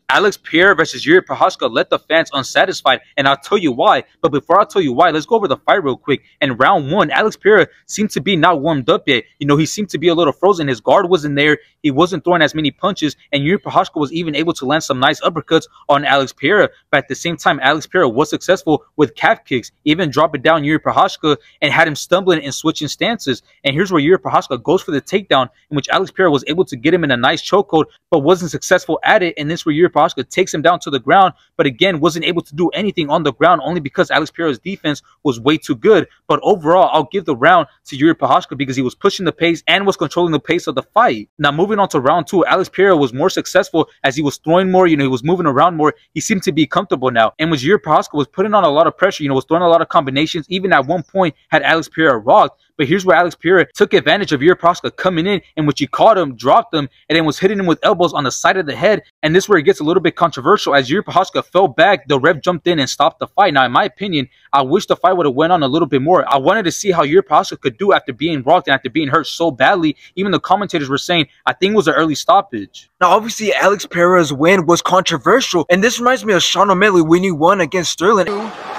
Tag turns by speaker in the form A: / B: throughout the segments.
A: Alex Pereira versus Jiri Prochazka left the fans unsatisfied, and I'll tell you why. But before I tell you why, let's go over the fight real quick. In round one, Alex Pereira seemed to be not warmed up yet. You know, he seemed to be a little frozen. His guard wasn't there. He wasn't throwing as many punches, and Jiri Prochazka was even able to land some nice uppercuts on Alex Pereira. But at the same time, Alex Pereira was successful with calf kicks, even dropping down Jiri Prochazka and had him stumbling and switching stances. And here's where Jiri Prochazka goes for the takedown, in which Alex Pereira was able to get him in a nice chokehold, but wasn't successful at it. And this is where Jiri Prochazka takes him down to the ground, but again wasn't able to do anything on the ground, only because Alex Pereira's defense was way too good. But overall, I'll give the round to Jiri Prochazka because he was pushing the pace and was controlling the pace of the fight. Now moving on to round two, Alex Pereira was more successful as he was throwing more. You know, he was moving around more. He seemed to be comfortable now, and when Jiri Prochazka was putting on a lot of pressure, you know, was throwing a lot of combinations, even at one point had Alex Pereira rocked. But here's where Alex Pereira took advantage of Jiri Prochazka coming in which he caught him, dropped him, and then was hitting him with elbows on the side of the head. And this is where it gets a little bit controversial. As Jiri Prochazka fell back, the ref jumped in and stopped the fight. Now, in my opinion, I wish the fight would have went on a little bit more. I wanted to see how Jiri Prochazka could do after being rocked and after being hurt so badly. Even the commentators were saying, I think it was an early stoppage.
B: Now, obviously, Alex Pereira's win was controversial, and this reminds me of Sean O'Malley when he won against Sterling.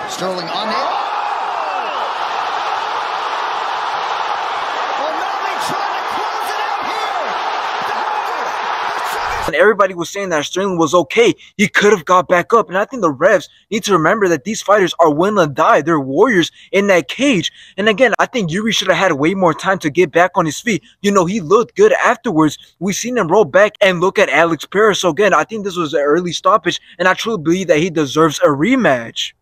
C: Sterling on it.
B: And everybody was saying that Sterling was okay. He could have got back up. And I think the refs need to remember that these fighters are willing to die. They're warriors in that cage. And again, I think Jiri should have had way more time to get back on his feet. You know, he looked good afterwards. We seen him roll back and look at Alex Pereira. So again, I think this was an early stoppage. And I truly believe that he deserves a rematch.